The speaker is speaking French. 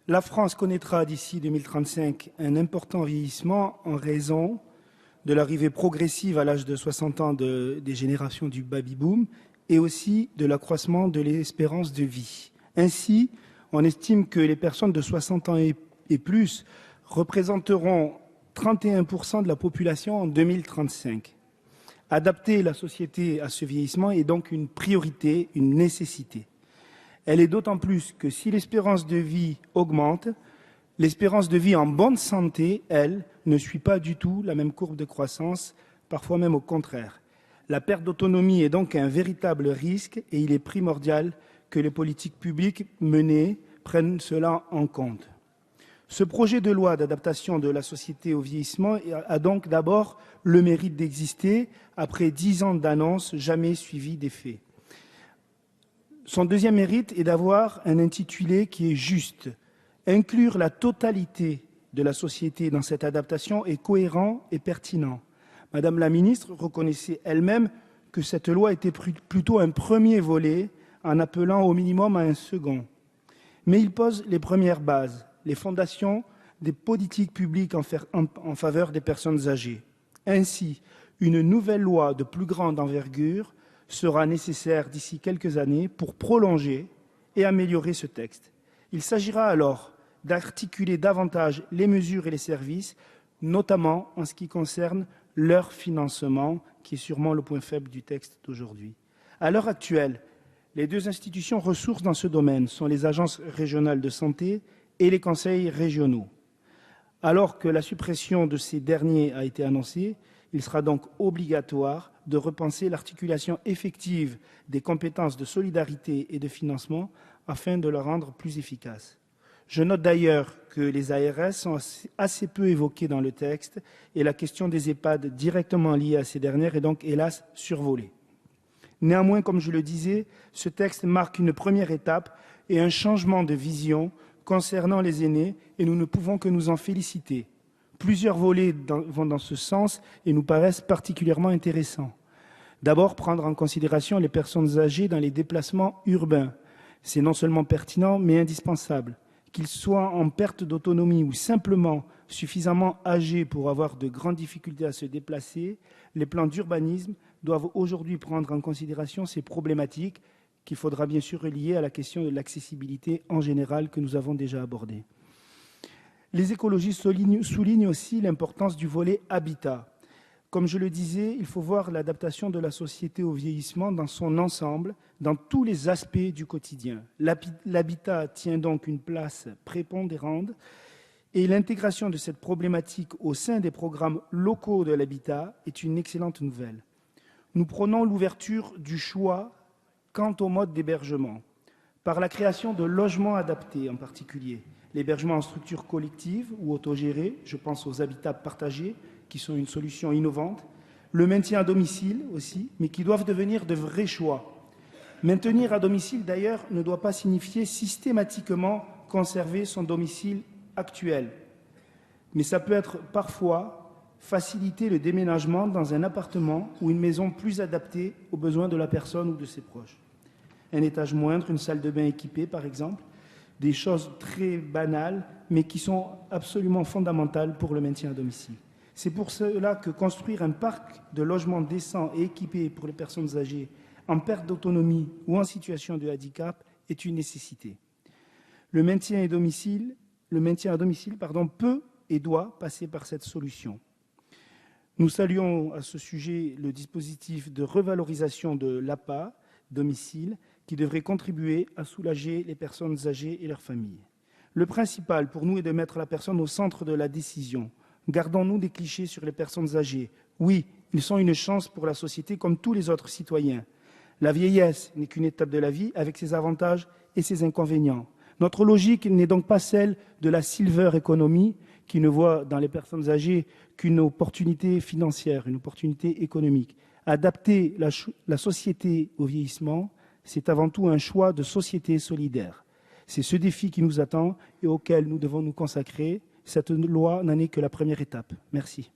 La France connaîtra d'ici 2035 un important vieillissement en raison de l'arrivée progressive à l'âge de 60 ans des générations du baby-boom et aussi de l'accroissement de l'espérance de vie. Ainsi, on estime que les personnes de 60 ans et plus représenteront 31% de la population en 2035. Adapter la société à ce vieillissement est donc une priorité, une nécessité. Elle est d'autant plus que si l'espérance de vie augmente, l'espérance de vie en bonne santé, elle, ne suit pas du tout la même courbe de croissance, parfois même au contraire. La perte d'autonomie est donc un véritable risque et il est primordial que les politiques publiques menées prennent cela en compte. Ce projet de loi d'adaptation de la société au vieillissement a donc d'abord le mérite d'exister après 10 ans d'annonces jamais suivies d'effets. Son deuxième mérite est d'avoir un intitulé qui est juste. Inclure la totalité de la société dans cette adaptation est cohérent et pertinent. Madame la ministre reconnaissait elle-même que cette loi était plutôt un premier volet en appelant au minimum à un second. Mais il pose les premières bases, les fondations des politiques publiques en faveur des personnes âgées. Ainsi, une nouvelle loi de plus grande envergure sera nécessaire d'ici quelques années pour prolonger et améliorer ce texte. Il s'agira alors d'articuler davantage les mesures et les services, notamment en ce qui concerne leur financement, qui est sûrement le point faible du texte d'aujourd'hui. À l'heure actuelle, les deux institutions ressources dans ce domaine sont les agences régionales de santé et les conseils régionaux. Alors que la suppression de ces derniers a été annoncée, il sera donc obligatoire de repenser l'articulation effective des compétences de solidarité et de financement afin de la rendre plus efficace. Je note d'ailleurs que les ARS sont assez peu évoquées dans le texte et la question des EHPAD directement liée à ces dernières est donc hélas survolée. Néanmoins, comme je le disais, ce texte marque une première étape et un changement de vision concernant les aînés et nous ne pouvons que nous en féliciter. Plusieurs volets vont dans ce sens et nous paraissent particulièrement intéressants. D'abord, prendre en considération les personnes âgées dans les déplacements urbains. C'est non seulement pertinent, mais indispensable. Qu'ils soient en perte d'autonomie ou simplement suffisamment âgés pour avoir de grandes difficultés à se déplacer, les plans d'urbanisme doivent aujourd'hui prendre en considération ces problématiques qu'il faudra bien sûr relier à la question de l'accessibilité en général que nous avons déjà abordée. Les écologistes soulignent aussi l'importance du volet habitat. Comme je le disais, il faut voir l'adaptation de la société au vieillissement dans son ensemble, dans tous les aspects du quotidien. L'habitat tient donc une place prépondérante et l'intégration de cette problématique au sein des programmes locaux de l'habitat est une excellente nouvelle. Nous prônons l'ouverture du choix quant au mode d'hébergement, par la création de logements adaptés en particulier, l'hébergement en structure collective ou autogérée, je pense aux habitats partagés, qui sont une solution innovante, le maintien à domicile aussi, mais qui doivent devenir de vrais choix. Maintenir à domicile, d'ailleurs, ne doit pas signifier systématiquement conserver son domicile actuel, mais ça peut être parfois faciliter le déménagement dans un appartement ou une maison plus adaptée aux besoins de la personne ou de ses proches. Un étage moindre, une salle de bain équipée, par exemple, des choses très banales, mais qui sont absolument fondamentales pour le maintien à domicile. C'est pour cela que construire un parc de logements décents et équipés pour les personnes âgées en perte d'autonomie ou en situation de handicap est une nécessité. Le maintien à domicile, peut et doit passer par cette solution. Nous saluons à ce sujet le dispositif de revalorisation de l'APA, domicile, qui devrait contribuer à soulager les personnes âgées et leurs familles. Le principal pour nous est de mettre la personne au centre de la décision. Gardons-nous des clichés sur les personnes âgées. Oui, ils sont une chance pour la société comme tous les autres citoyens. La vieillesse n'est qu'une étape de la vie avec ses avantages et ses inconvénients. Notre logique n'est donc pas celle de la silver economy qui ne voit dans les personnes âgées qu'une opportunité financière, une opportunité économique. Adapter la société au vieillissement, c'est avant tout un choix de société solidaire. C'est ce défi qui nous attend et auquel nous devons nous consacrer. Cette loi n'en est que la première étape. Merci.